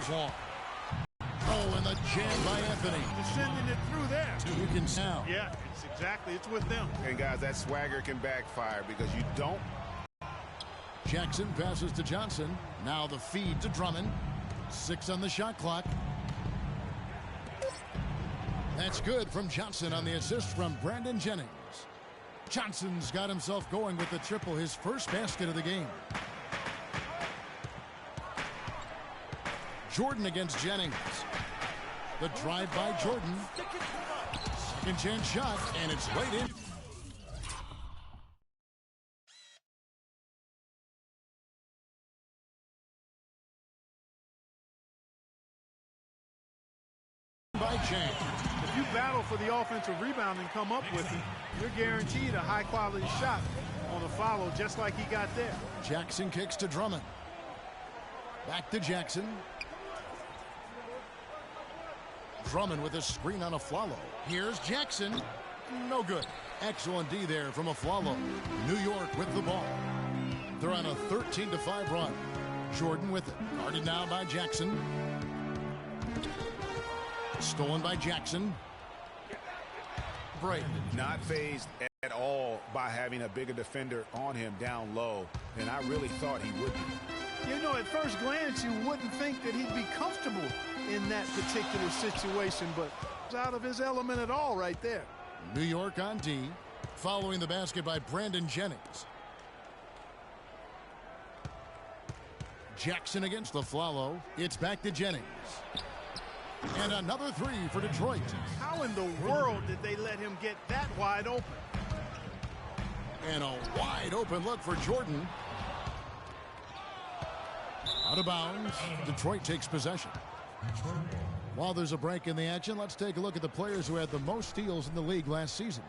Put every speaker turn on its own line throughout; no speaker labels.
goes long. Oh, and the jam by Anthony.
Just sending it through there.
You can sound.
Yeah, it's with them.
And guys, that swagger can backfire because you don't.
Jackson passes to Johnson. Now the feed to Drummond. 6 on the shot clock. That's good from Johnson on the assist from Brandon Jennings. Johnson's got himself going with the triple, his first basket of the game. Jordan against Jennings. The drive by Jordan. Second chance shot, and it's laid in. By Chang.
If you battle for the offensive rebound and come up with it, you're guaranteed a high-quality shot on a follow just like he got there.
Jackson kicks to Drummond. Back to Jackson. Drummond with a screen on Aflalo. Here's Jackson. No good. Excellent D there from Aflalo. New York with the ball. They're on a 13-5 run. Jordan with it. Guarded now by Jackson. Stolen by Jackson. Brayton.
Not fazed at all by having a bigger defender on him down low, and I really thought he would be.
You know, at first glance, you wouldn't think that he'd be comfortable in that particular situation, but it's out of his element at all right there.
New York on D, following the basket by Brandon Jennings. Jackson against Aflalo. It's back to Jennings. And another three for Detroit.
How in the world did they let him get that wide open?
And a wide open look for Jordan. Out of bounds. Detroit takes possession. While there's a break in the action, let's take a look at the players who had the most steals in the league last season.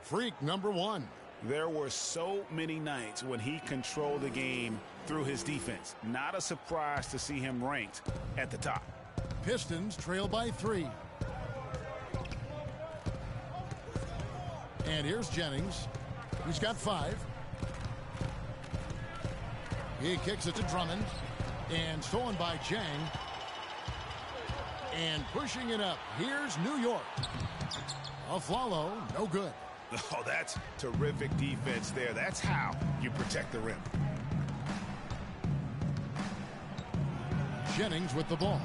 Freak number 1.
There were so many nights when he controlled the game through his defense. Not a surprise to see him ranked at the top.
Pistons trail by 3. And here's Jennings. He's got 5. He kicks it to Drummond. And stolen by Chang. And pushing it up. Here's New York. Aflalo, no good.
Oh, that's terrific defense there. That's how you protect the rim.
Jennings with the ball.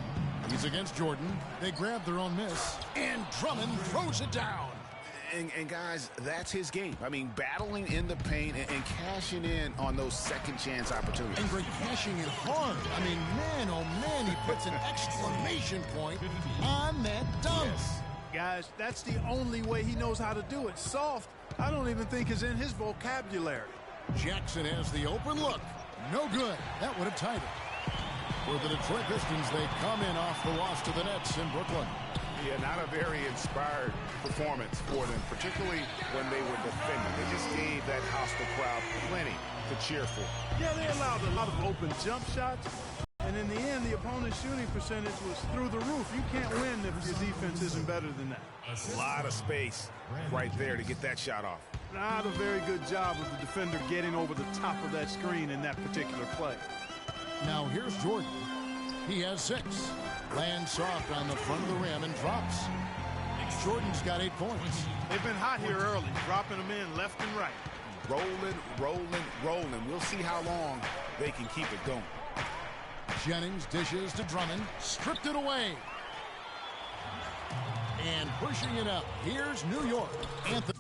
He's against Jordan. They grab their own miss. And Drummond throws it down.
And guys, that's his game. I mean, battling in the paint and cashing in on those second chance opportunities.
And Greg cashing it hard. I mean, man, oh man, he puts an exclamation point on that dunk.
Yes. Guys, that's the only way he knows how to do it. Soft, I don't even think is in his vocabulary.
Jackson has the open look. No good. That would have tied it. For the Detroit Pistons, they come in off the loss to the Nets in Brooklyn.
Yeah, not a very inspired performance for them, particularly when they were defending. They just gave that hostile crowd plenty to cheer for. Yeah,
they allowed a lot of open jump shots, and in the end, the opponent's shooting percentage was through the roof. You can't win if your defense isn't better than that.
A lot of space right there to get that shot off.
Not a very good job of the defender getting over the top of that screen in that particular play.
Now here's Jordan. He has 6. Lands soft on the front of the rim and drops. Jordan's got 8 points.
They've been hot here early, dropping them in left and right.
Rolling. We'll see how long they can keep it going.
Jennings dishes to Drummond. Stripped it away. And pushing it up. Here's New York. Anthony.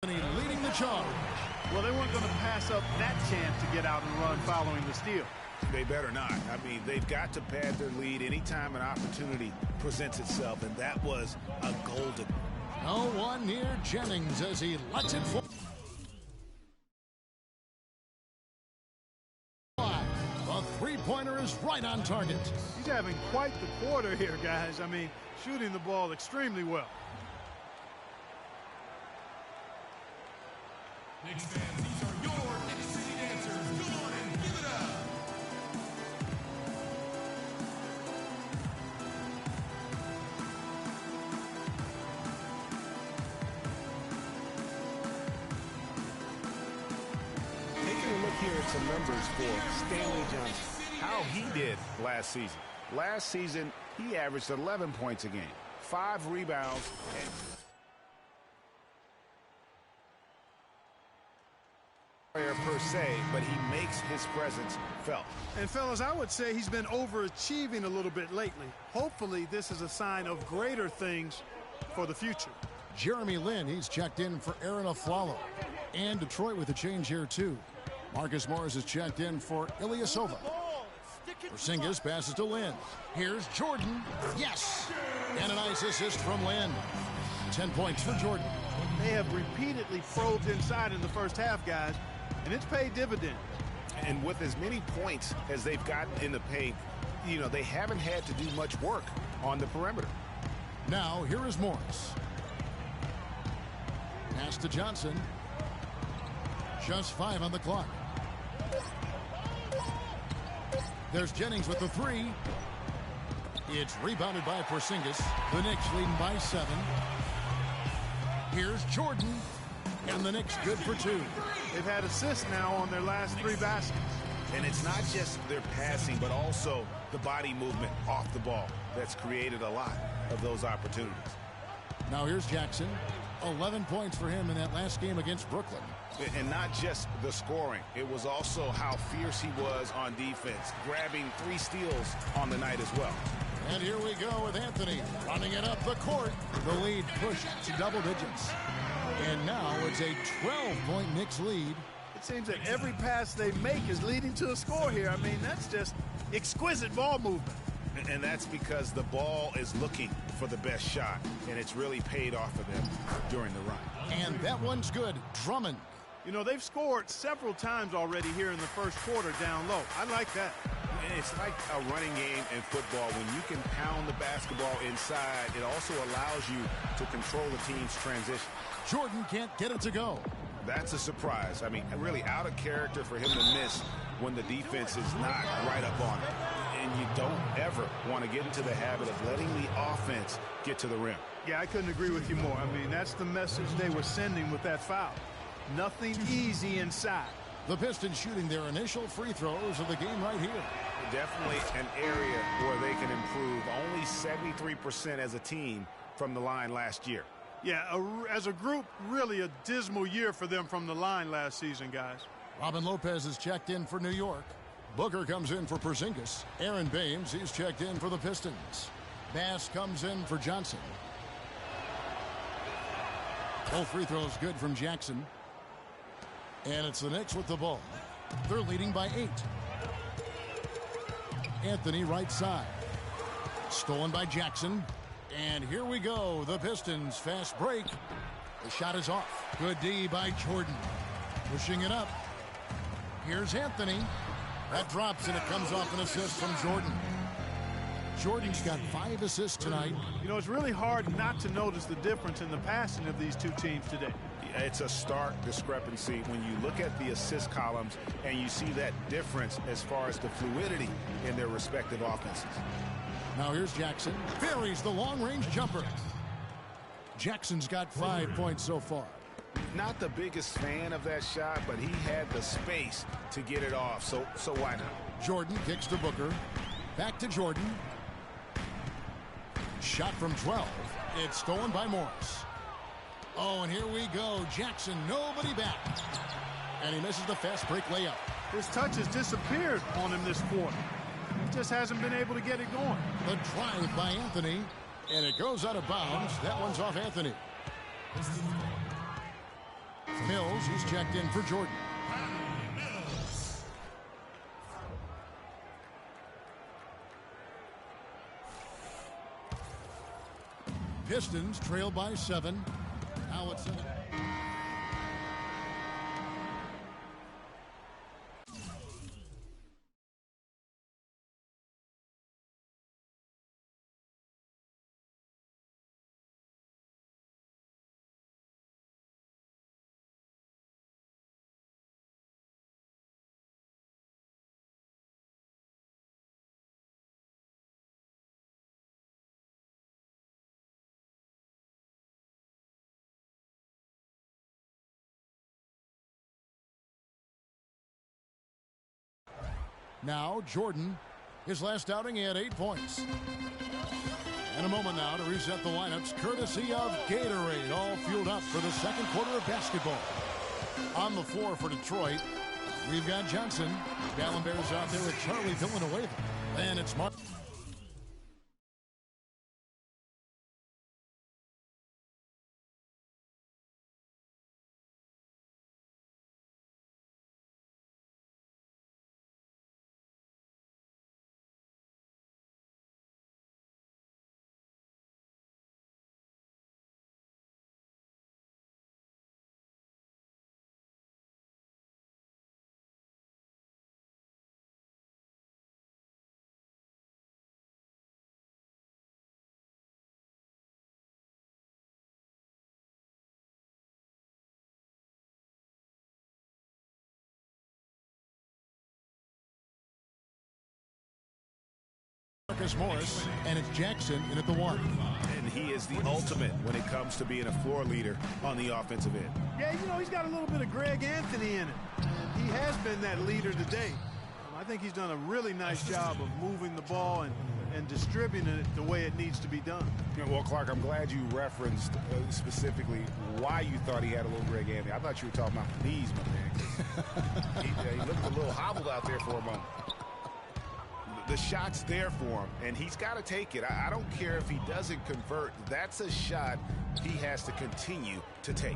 Leading the charge.
Well, they weren't going to pass up that chance to get out and run following the steal.
They better not. I mean, they've got to pad their lead anytime an opportunity presents itself, and that was a golden
No one near Jennings as he lets it fly. The three-pointer is right on target.
He's having quite the quarter here, guys. I mean, shooting the ball extremely well.
Knicks fans, these are your Knicks City dancers. Come on and give it up.
Taking a look here at some numbers for Stanley Johnson. How he did last season. Last season, he averaged 11 points a game, 5 rebounds, and per se, but he makes his presence felt.
And fellas, I would say he's been overachieving a little bit lately. Hopefully this is a sign of greater things for the future.
Jeremy Lin, he's checked in for Aaron Aflalo. And Detroit with a change here too. Marcus Morris is checked in for Ilyasova. Porzingis passes to Lin. Here's Jordan. Yes! And a nice assist from Lin. 10 points for Jordan.
They have repeatedly probed inside in the first half, guys, and it's paid dividends.
And with as many points as they've gotten in the paint, you know, they haven't had to do much work on the perimeter.
Now, here is Morris. Pass to Johnson. Just 5 on the clock. There's Jennings with the three. It's rebounded by Porzingis. The Knicks leading by 7. Here's Jordan. And the Knicks good for 2.
They've had assists now on their last 3 baskets.
And it's not just their passing, but also the body movement off the ball that's created a lot of those opportunities.
Now here's Jackson. 11 points for him in that last game against Brooklyn.
And not just the scoring. It was also how fierce he was on defense, grabbing 3 steals on the night as well.
And here we go with Anthony running it up the court. The lead pushed to double digits. And now it's a 12-point Knicks lead.
It seems that every pass they make is leading to a score here. I mean, that's just exquisite ball movement.
And that's because the ball is looking for the best shot, and it's really paid off for them during the run.
And that one's good. Drummond.
You know, they've scored several times already here in the first quarter down low. I like that.
It's like a running game in football. When you can pound the basketball inside, it also allows you to control the team's transition.
Jordan can't get it to go.
That's a surprise. I mean, really out of character for him to miss when the defense is not right up on it. And you don't ever want to get into the habit of letting the offense get to the rim.
Yeah, I couldn't agree with you more. I mean, that's the message they were sending with that foul. Nothing easy inside.
The Pistons shooting their initial free throws of the game right here.
Definitely an area where they can improve. Only 73% as a team from the line last year.
Yeah, as a group, really a dismal year for them from the line last season, guys.
Robin Lopez is checked in for New York. Booker comes in for Porzingis. Aaron Baines, he's checked in for the Pistons. Bass comes in for Johnson. Both free throws good from Jackson. And it's the Knicks with the ball. They're leading by 8. Anthony right side. Stolen by Jackson. And here we go. The Pistons fast break. The shot is off. Good D by Jordan. Pushing it up. Here's Anthony. That drops and it comes off an assist from Jordan. Jordan's got 5 assists tonight.
You know, it's really hard not to notice the difference in the passing of these two teams today.
It's a stark discrepancy when you look at the assist columns and you see that difference as far as the fluidity in their respective offenses.
Now here's Jackson. Buries the long-range jumper. Jackson's got 5 points so far.
Not the biggest fan of that shot, but he had the space to get it off, so why not?
Jordan kicks to Booker. Back to Jordan. Shot from 12. It's stolen by Morris. Oh, and here we go. Jackson, nobody back. And he misses the fast break layup.
His touch has disappeared on him this quarter. He just hasn't been able to get it going.
The drive by Anthony. And it goes out of bounds. That one's off Anthony. Mills, he's checked in for Jordan. Pistons trail by 7. Now it's 7. Now Jordan, his last outing, he had 8 points. And a moment now to reset the lineups, courtesy of Gatorade, all fueled up for the second quarter of basketball. On the floor for Detroit, we've got Johnson. Dallenberg's out there with Charlie Villanueva. And it's Mark. Marcus Morris, and it's Jackson in at the 1.
And he is the ultimate when it comes to being a floor leader on the offensive end.
Yeah, you know, he's got a little bit of Greg Anthony in it. And he has been that leader today. I think he's done a really nice job of moving the ball and distributing it the way it needs to be done.
Yeah, well, Clark, I'm glad you referenced specifically why you thought he had a little Greg Anthony. I thought you were talking about the knees, my man. He looked a little hobbled out there for a moment. The shot's there for him, and he's got to take it. I don't care if he doesn't convert. That's a shot he has to continue to take.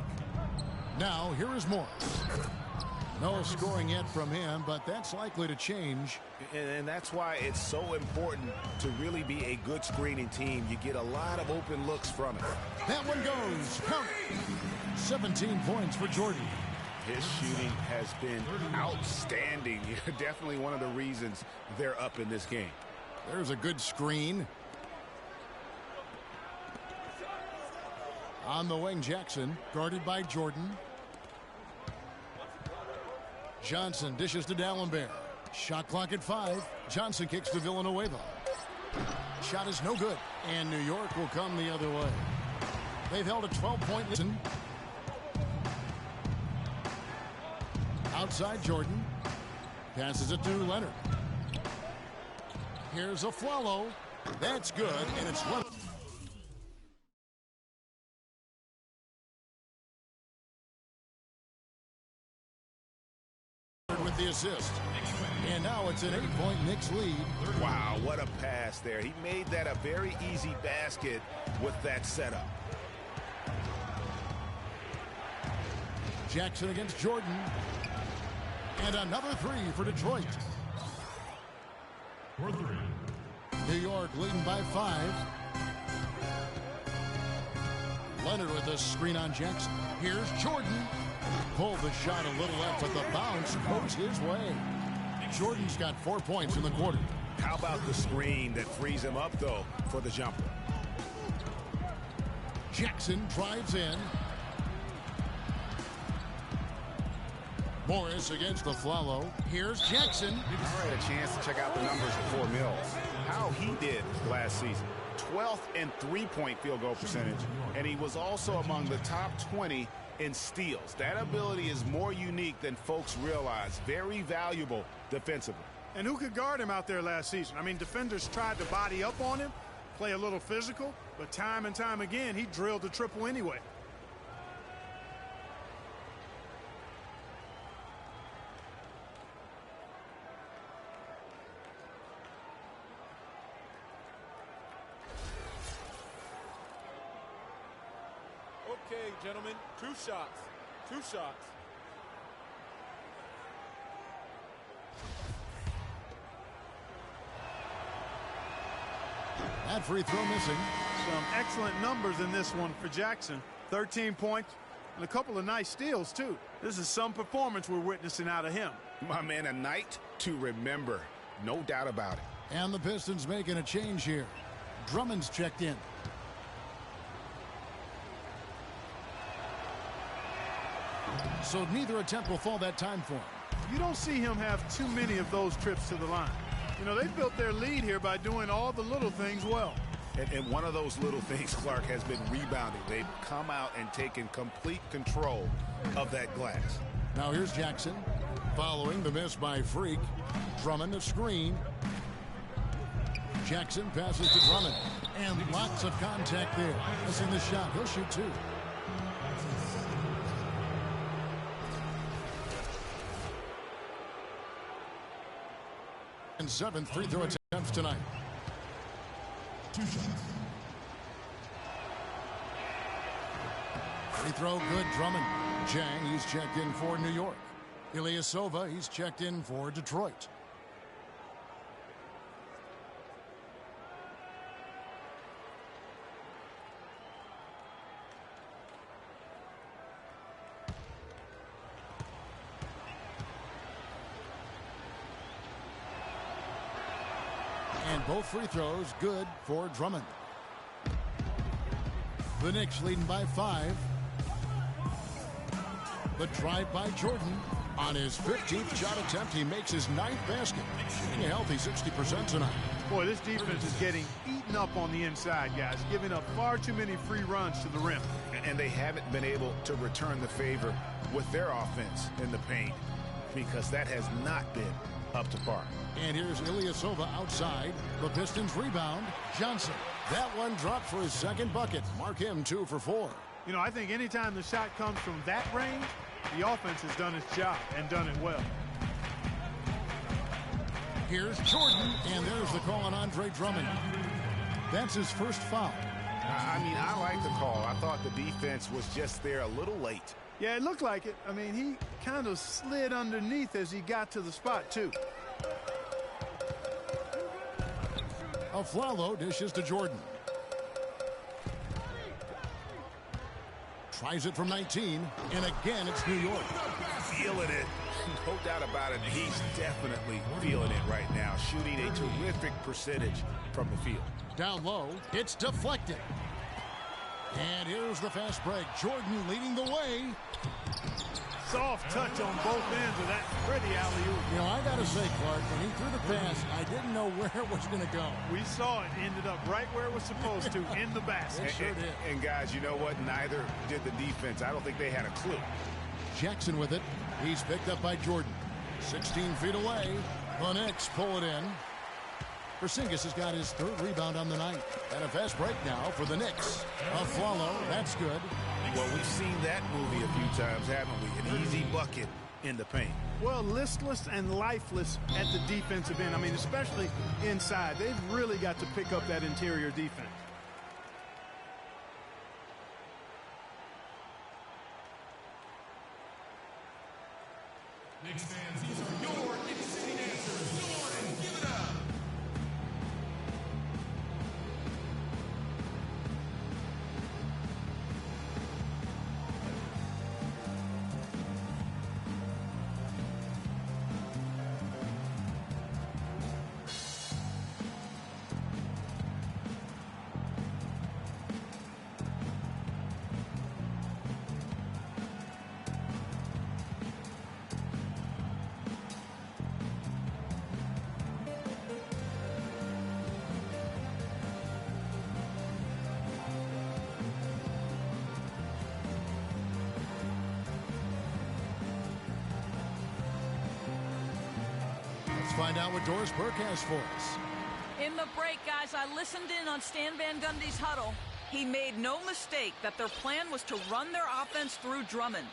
Now, here is Morris. No scoring yet from him, but that's likely to change.
And that's why it's so important to really be a good screening team. You get a lot of open looks from it.
That one goes. Count it. 17 points for Jordan.
His shooting has been outstanding. Definitely one of the reasons they're up in this game.
There's a good screen. On the wing, Jackson, guarded by Jordan. Johnson dishes to Dallenberg. Shot clock at 5. Johnson kicks to Villanueva. Shot is no good, and New York will come the other way. They've held a 12-point lead. Outside Jordan. Passes it to Leonard. Here's a Flalo. That's good, and it's Leonard. With the assist. And now it's an 8-point Knicks lead.
Wow, what a pass there. He made that a very easy basket with that setup.
Jackson against Jordan. And another 3 for Detroit. New York leading by 5. Leonard with a screen on Jackson. Here's Jordan. Pulled the shot a little left, but the bounce goes his way. Jordan's got 4 points in the quarter.
How about the screen that frees him up, though, for the jumper?
Jackson drives in. Morris against the Flalo. Here's Jackson.
All right, a chance to check out the numbers for Mills. How he did last season. 12th in three-point field goal percentage, and he was also among the top 20 in steals. That ability is more unique than folks realize. Very valuable defensively.
And who could guard him out there last season? I mean, defenders tried to body up on him, play a little physical, but time and time again, he drilled the triple anyway.
Okay, gentlemen, 2 shots. 2 shots.
That free throw missing.
Some excellent numbers in this one for Jackson. 13 points and a couple of nice steals, too. This is some performance we're witnessing out of him.
My man, a night to remember. No doubt about it.
And the Pistons making a change here. Drummond's checked in. So neither attempt will fall that time for him.
You don't see him have too many of those trips to the line. You know, they built their lead here by doing all the little things well.
And one of those little things, Clark, has been rebounding. They've come out and taken complete control of that glass.
Now here's Jackson. Following the miss by Freak. Drummond the screen. Jackson passes to Drummond. And lots of contact there. Missing the shot. He'll shoot two. And 7 free throw attempts tonight.
2 shots.
Free throw good, Drummond. Jang, he's checked in for New York. Ilyasova, he's checked in for Detroit. And both free throws good for Drummond. The Knicks leading by 5. The drive by Jordan. On his 15th shot attempt, he makes his 9th basket. Shooting a healthy 60% tonight.
Boy, this defense is getting eaten up on the inside, guys. Giving up far too many free runs to the rim.
And they haven't been able to return the favor with their offense in the paint because that has not been up to par.
And here's Ilyasova outside. The Pistons rebound. Johnson. That one dropped for his second bucket. Mark him 2 for 4.
You know, I think anytime the shot comes from that range, the offense has done its job and done it well.
Here's Jordan, and there's the call on Andre Drummond. That's his first foul.
I mean, I like the call. I thought the defense was just there a little late.
Yeah, it looked like it. I mean, he kind of slid underneath as he got to the spot, too.
Aflalo dishes to Jordan. Tries it from 19, and again it's New York.
Feeling it. No doubt about it. He's definitely feeling it right now. Shooting a terrific percentage from the field.
Down low, it's deflected. And here's the fast break. Jordan leading the way.
Soft touch on both ends of that pretty alley-oop.
You know, I got to say, Clark, when he threw the pass, I didn't know where it was going to go.
We saw it ended up right where it was supposed to, in the basket.
It sure did.
And guys, you know what? Neither did the defense. I don't think they had a clue.
Jackson with it. He's picked up by Jordan. 16 feet away. The Knicks pull it in. Porzingis has got his 3rd rebound on the night. And a fast break now for the Knicks. Aflalo, that's good.
Well, we've seen that movie a few times, haven't we? An easy bucket in the paint.
Well, listless and lifeless at the defensive end. I mean, especially inside. They've really got to pick up that interior defense.
Knicks fans, these are your Knicks City dancers. Come on and give it up.
Find out what Doris Burke has for us.
In the break, guys, I listened in on Stan Van Gundy's huddle. He made no mistake that their plan was to run their offense through Drummond.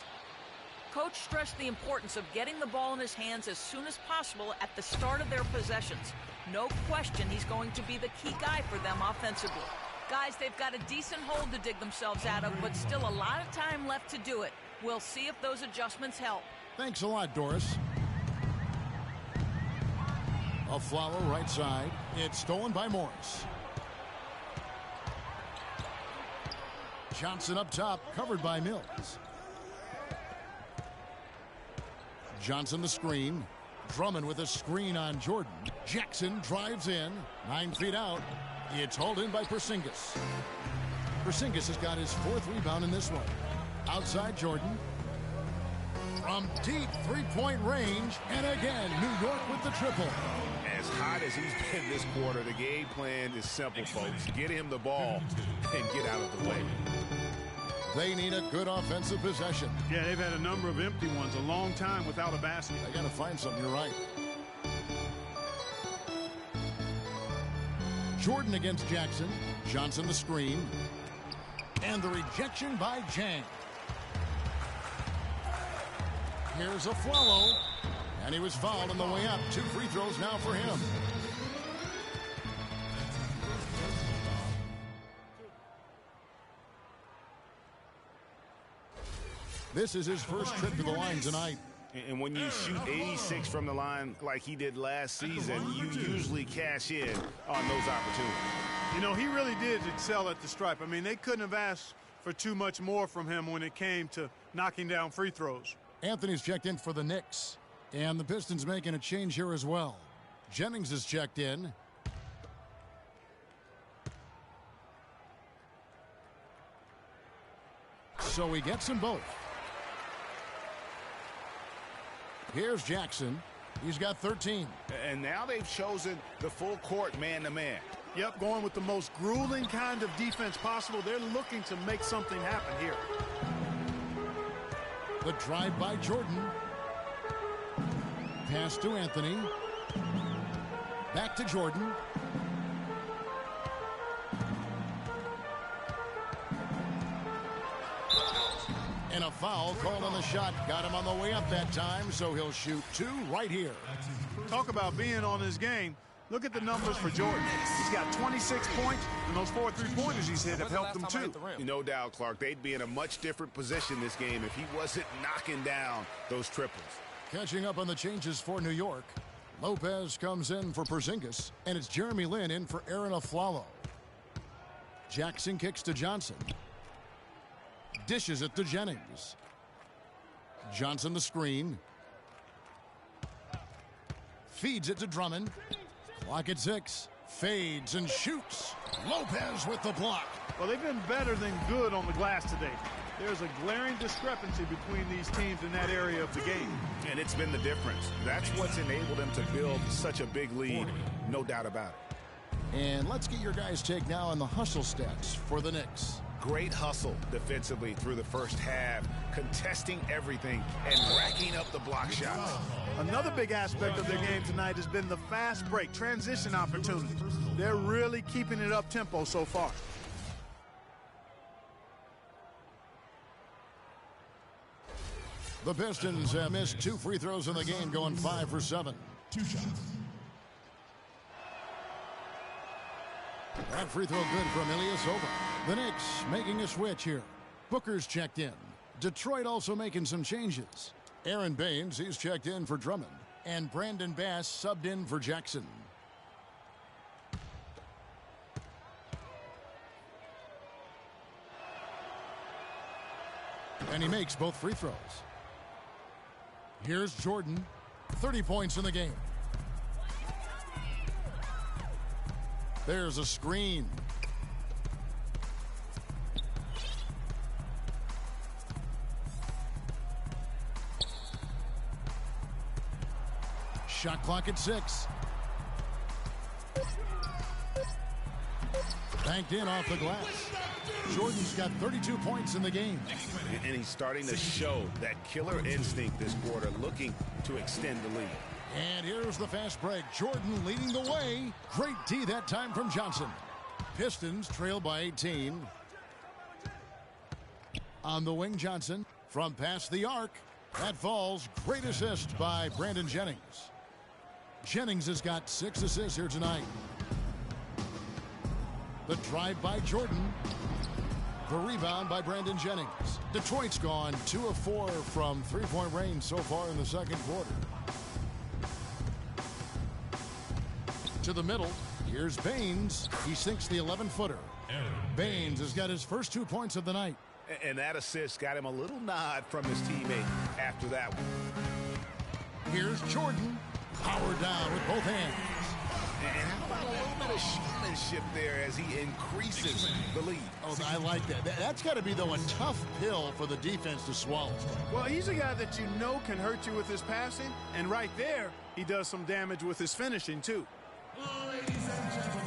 Coach stressed the importance of getting the ball in his hands as soon as possible at the start of their possessions. No question he's going to be the key guy for them offensively. Guys, they've got a decent hole to dig themselves out of, but still a lot of time left to do it. We'll see if those adjustments help.
Thanks a lot, Doris. Aflalo right side. It's stolen by Morris. Johnson up top, covered by Mills. Johnson the screen. Drummond with a screen on Jordan. Jackson drives in. 9 feet out. It's hauled in by Porzingis. Porzingis has got his 4th rebound in this one. Outside Jordan. From deep three-point range. And again, New York with the triple.
As hot as he's been this quarter, the game plan is simple, folks. Get him the ball and get out of the way.
They need a good offensive possession.
Yeah, they've had a number of empty ones, a long time without a basket.
They got to find something, you're right. Jordan against Jackson. Johnson the screen. And the rejection by Jang. Here's a Flalo. And he was fouled on the way up. 2 free throws now for him. This is his first trip to the line tonight.
And when you shoot 86 from the line like he did last season, you usually cash in on those opportunities.
You know, he really did excel at the stripe. I mean, they couldn't have asked for too much more from him when it came to knocking down free throws.
Anthony's checked in for the Knicks. And the Pistons making a change here as well. Jennings is checked in. So he gets them both. Here's Jackson. He's got 13.
And now they've chosen the full court man-to-man.
Yep, going with the most grueling kind of defense possible. They're looking to make something happen here.
The drive by Jordan. Pass to Anthony. Back to Jordan. And a foul called on the shot. Got him on the way up that time, so he'll shoot 2 right here.
Talk about being on his game. Look at the numbers for Jordan. He's got 26 points, and those 4 3-pointers he's hit have helped him too.
No doubt, Clark. They'd be in a much different position this game if he wasn't knocking down those triples.
Catching up on the changes for New York. Lopez comes in for Porzingis, and it's Jeremy Lin in for Aaron Aflalo. Jackson kicks to Johnson. Dishes it to Jennings. Johnson the screen. Feeds it to Drummond. Clock at 6. Fades and shoots. Lopez with the block.
Well, they've been better than good on the glass today. There's a glaring discrepancy between these teams in that area of the game.
And it's been the difference. That's what's enabled them to build such a big lead. No doubt about it.
And let's get your guys' take now on the hustle stats for the Knicks.
Great hustle defensively through the first half, contesting everything and racking up the block shots.
Another big aspect of their game tonight has been the fast break, transition opportunities. They're really keeping it up tempo so far.
The Pistons have missed 2 free throws in the game, going 5 for 7.
2 shots.
That free throw good from Ilyasova. The Knicks making a switch here. Booker's checked in. Detroit also making some changes. Aaron Baines, he's checked in for Drummond. And Brandon Bass subbed in for Jackson. And he makes both free throws. Here's Jordan. 30 points in the game. There's a screen. Shot clock at 6. Banked in off the glass. Jordan's got 32 points in the game.
And he's starting to show that killer instinct this quarter, looking to extend the lead.
And here's the fast break. Jordan leading the way. Great D that time from Johnson. Pistons trail by 18. On the wing, Johnson. From past the arc. That falls. Great assist by Brandon Jennings. Jennings has got 6 assists here tonight. The drive by Jordan. The rebound by Brandon Jennings. Detroit's gone 2 of 4 from three-point range so far in the second quarter. To the middle. Here's Baines. He sinks the 11-footer. Baines has got his first 2 points of the night.
And that assist got him a little nod from his teammate after that one.
Here's Jordan. Powered down with both hands.
And how about a little bit of showmanship there as he increases the lead?
Oh, I like that. That's got to be, though, a tough pill for the defense to swallow.
Well, he's a guy that you know can hurt you with his passing, and right there, he does some damage with his finishing, too.
Ladies and gentlemen,